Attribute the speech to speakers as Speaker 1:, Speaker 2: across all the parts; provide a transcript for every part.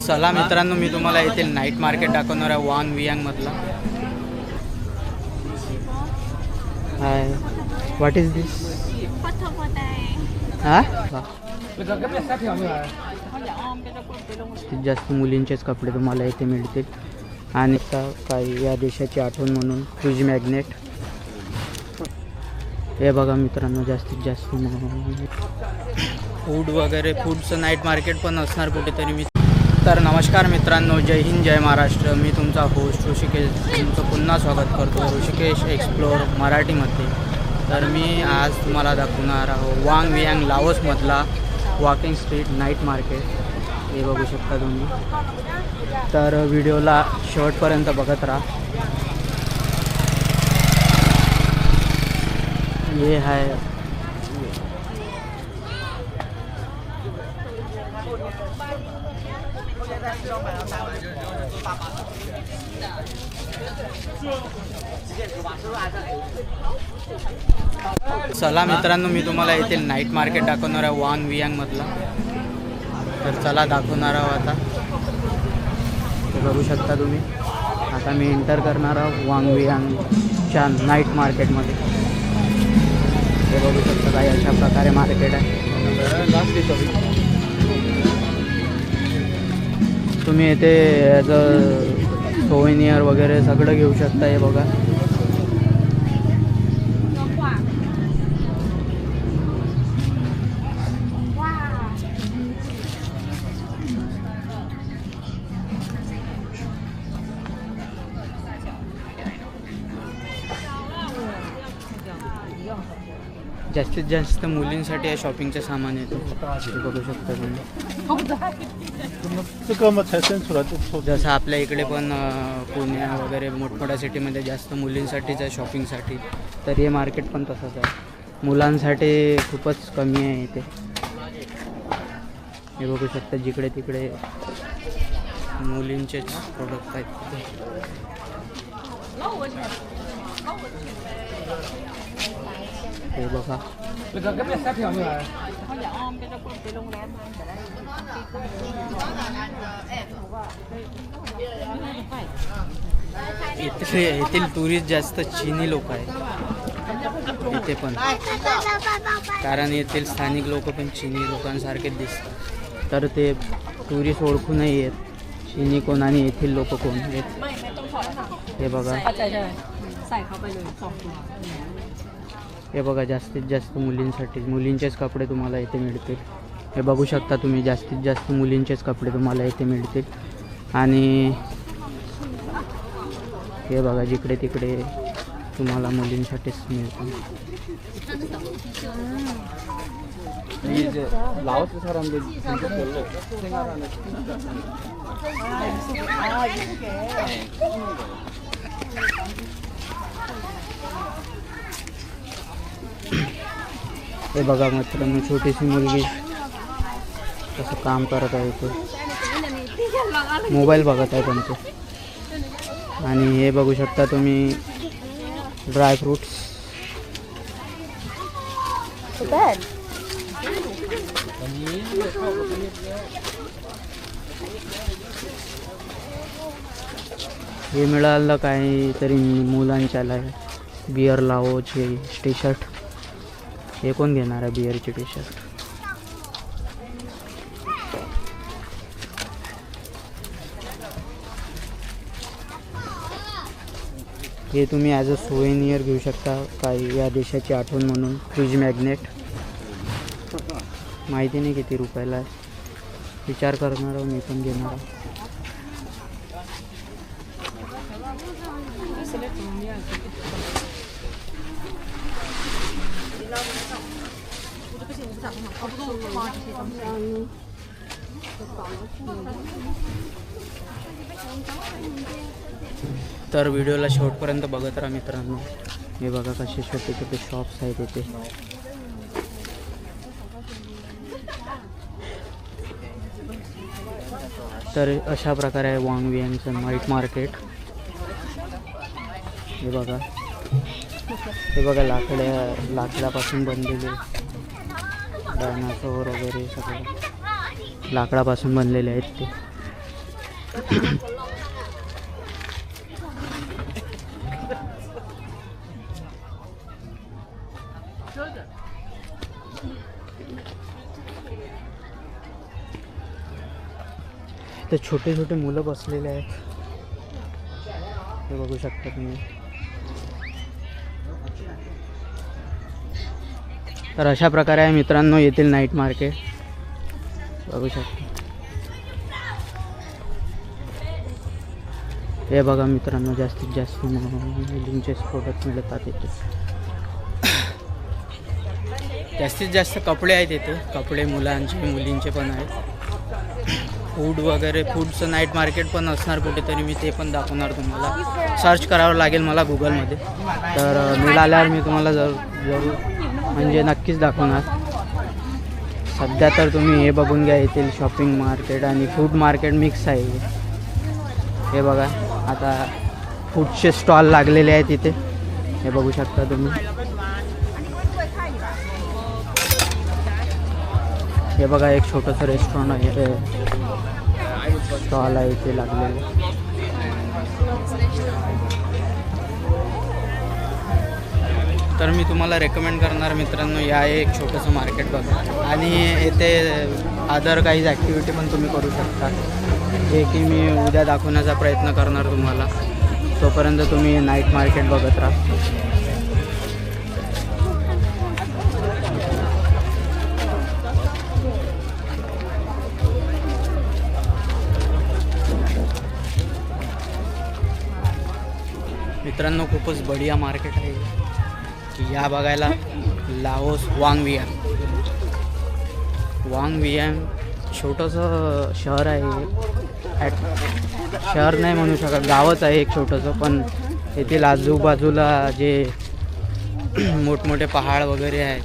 Speaker 1: चला मित्रांनो, मी तुम्हाला येथे नाईट मार्केट दाखवणार आहे वांग वियांग मधला. हाय, व्हॉट इज दिस? हां, जास्त मुलींचेच कपडे तुम्हाला इथे मिळतील. आणि काही या देशाची आठवण म्हणून फ्रीज मॅग्नेट. हे बघा मित्रांनो, जास्तीत जास्त फूड वगैरे, फूडचं नाईट मार्केट पण असणार कुठेतरी. मी तर नमस्कार मित्रांनो, जय हिंद जय महाराष्ट्र. मी तुमचा होस्ट ऋषिकेश तुमचं पुन्हा स्वागत करतो ऋषिकेश एक्सप्लोर मराठीमध्ये. तर मी आज तुम्हाला दाखवणार आहोत वांग वियांग लाओसमधला वॉकिंग स्ट्रीट नाईट मार्केट. हे बघू शकता तुम्ही. तर व्हिडिओला शेवटपर्यंत बघत राहा. हे आहे चला मित्रांनो, मी तुम्हाला येथे नाईट मार्केट दाखवणार आहे वांग वियांग मधला. तर चला दाखवणार आहोत. आता बघू शकता तुम्ही. आता मी एंटर करणार आहोत वांग वियांगच्या नाईट मार्केटमध्ये. हे बघू शकता काही अशा प्रकारे मार्केट आहे. तुम्ही येथे ॲज अ सोवेनियर वगैरे सगळं घेऊ शकता. हे बघा, जास्तीत जास्त मुलींसाठी या शॉपिंगचं सामान येतो. हे बघू शकता तुम्ही. जसं आपल्या इकडे पण पुणे वगैरे मोठमोठ्या सिटीमध्ये जास्त मुलींसाठीच आहे शॉपिंगसाठी. तर हे मार्केट पण तसंच आहे. मुलांसाठी खूपच कमी आहे इथे. हे बघू शकता, जिकडे तिकडे मुलींचेच प्रोडक्ट आहेत तिथे. हे बघा, येथील टुरिस्ट जास्त चीनी लोक आहेत इथे पण. कारण येथील स्थानिक लोक पण चीनी लोकांसारखे दिसतात. तर ते टुरिस्ट ओळखू नाही येत चीनी कोण आणि येथील लोक कोण आहेत. हे बघा, हे बघा, जास्तीत जास्त मुलींचेच कपडे तुम्हाला इथे मिळतील. हे बघू शकता तुम्ही, जास्तीत जास्त मुलींचेच कपडे तुम्हाला इथे मिळतील. आणि हे बघा, जिकडे तिकडे तुम्हाला मुलींसाठीच मिळतील. हे बघा मित्रांनो, छोटीशी मुलगी कसं काम करत आहे ते. मोबाईल बघत आहे पण ते. आणि हे बघू शकता तुम्ही, ड्रायफ्रूट्स. हे मिळालं काहीतरी मुलांच्याला. बियर लाओचे टी शर्ट. हे कोण घेणार आहे बिअरची टी शर्ट? हे तुम्ही ॲज अ सोवेनियर घेऊ शकता. काही या देशाची आठवण म्हणून फ्रीज मॅग्नेट. माहिती नाही किती रुपयाला आहे. विचार करणार आहोत मी पण घेणार आहे. तर व्हिडिओला शेवटपर्यंत बघत राहा मित्रांनो. हे बघा कसे छोटे छोटे शॉप्स आहेत इथे. तर अशा प्रकारे आहे वांग वियांगचं नाईट मार्केट. हे बघा, हे बघा, लाकडापासून बनलेले डायनासोर वगैरे सगळं लाकडापासून बनलेले आहेत ते. ते छोटे छोटे मुलं बसलेले आहेत, हे बघू शकता तुम्ही. तर अशा प्रकारे आहे मित्रांनो येथील नाईट मार्केट, बघू शकता. हे बघा मित्रांनो, जास्तीत जास्त मुलींचे प्रोडक्ट मिळतात इथे. जास्तीत जास्त कपडे आहेत इथे, कपडे मुलांचे मुलींचे पण आहेत. फूड वगैरे, फूडचं नाईट मार्केट पण असणार कुठेतरी, मी ते पण दाखवणार तुम्हाला. सर्च करावं लागेल मला गुगलमध्ये, तर मिळाल्यावर मी तुम्हाला जरूर म्हणजे नक्कीच दाखवणार. सध्या तर तुम्ही हे बघून घ्या, येथील शॉपिंग मार्केट आणि फूड मार्केट मिक्स आहे. हे बघा, आता फूडचे स्टॉल लागलेले आहेत इथे, हे बघू शकता तुम्ही. हे बघा, एक छोटंसं रेस्टॉरंट आहे, स्टॉल आहे इथे लागलेलं. तर मी तुम्हाला रेकमेंड करणार मित्रांनो, या एक छोटंसं मार्केट बघा. आणि येथे अदर काही ॲक्टिव्हिटी पण तुम्ही करू शकता, जे की मी उद्या दाखवण्याचा प्रयत्न करणार तुम्हाला. तोपर्यंत तुम्ही नाईट मार्केट बघत राहा. मित्रांनो, खूपच बढिया मार्केट आहे की या बघायला. लाओस वांग वियाम छोटंसं शहर आहे, शहर नाही म्हणू शकत, गावच आहे एक छोटंसं. पण येथील आजूबाजूला जे मोठमोठे पहाड वगैरे आहेत,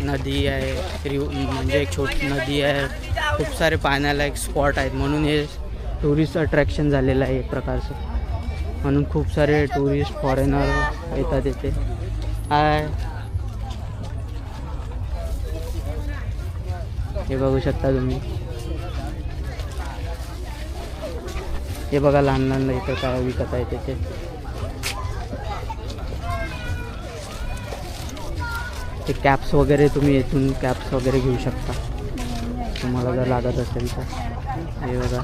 Speaker 1: नदी आहे म्हणजे एक छोटी नदी आहे, खूप सारे पाण्याला एक स्पॉट आहेत, म्हणून हे टुरिस्ट अट्रॅक्शन झालेलं आहे एक प्रकारचं. म्हणून खूप सारे टुरिस्ट फॉरेनर येतात इथे. हे बघू शकता तुम्ही. हे बघा, लहान लहान इथं काय विकत आहे त्याचे. ते कॅप्स वगैरे, तुम्ही इथून कॅप्स वगैरे घेऊ शकता तुम्हाला जर लागत असेल तर. हे बघा,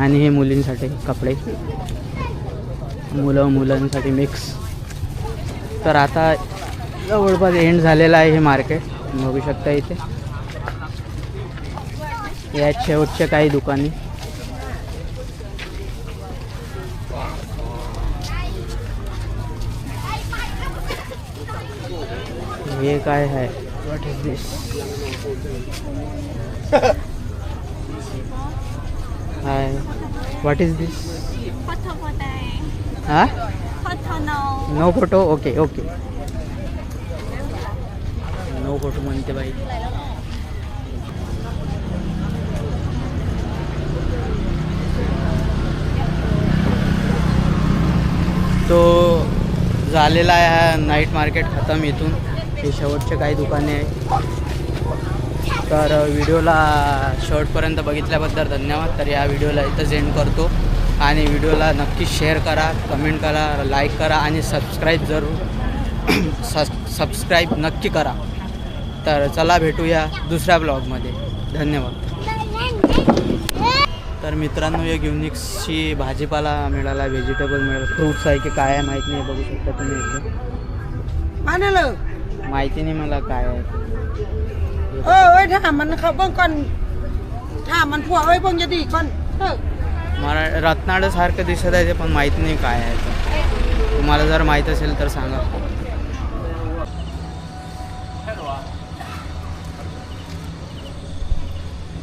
Speaker 1: आणि हे मुलींसाठी कपडे, मुलांसाठी मिक्स. तर आता जवळपास एंड झालेला आहे हे मार्केट, बघू शकता इथे. या शेवटच्या काही दुकाने. हे काय आहे, what is this? Hi, what is this? हां, no photo. Okay, no photo म्हणते बाई. तो झालेला आहे हा नाईट मार्केट खतम. इथून हे शेवटचे काही दुकाने आहेत. तर व्हिडिओला शेवटपर्यंत बघितल्याबद्दल धन्यवाद. तर या व्हिडिओला इथंच एंड करतो. आणि व्हिडिओला नक्की शेअर करा, कमेंट करा, लाईक करा आणि सबस्क्राईब नक्की करा. तर चला भेटूया दुसऱ्या ब्लॉगमध्ये. धन्यवाद. तर मित्रांनो, एक युनिकशी भाजीपाला मिळाला, व्हेजिटेबल मिळाला, फ्रूट्स आहे की काय आहे माहीत नाही, बघू शकता तुम्ही इथे. माहिती नाही मला काय आहे. मला रत्नाळ्यासारखं दिसत आहे ते, पण माहीत नाही काय आहे ते. तुम्हाला जर माहीत असेल तर सांगा.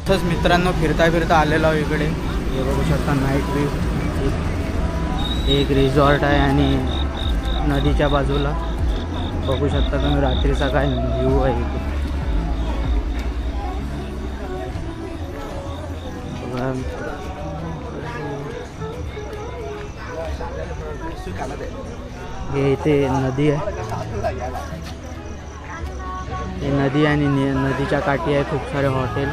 Speaker 1: तसंच मित्रांनो, फिरता आलेलो आहे इकडे. हे बघू शकता, नाईट व्ह्यू. एक रिसॉर्ट आहे आणि नदीच्या बाजूला बघू शकता तुम्ही रात्रीचा काय व्ह्यू आहे इथे. हे इथे नदी आहे, हे नदी आणि नदीच्या काठी आहे खूप सारे हॉटेल.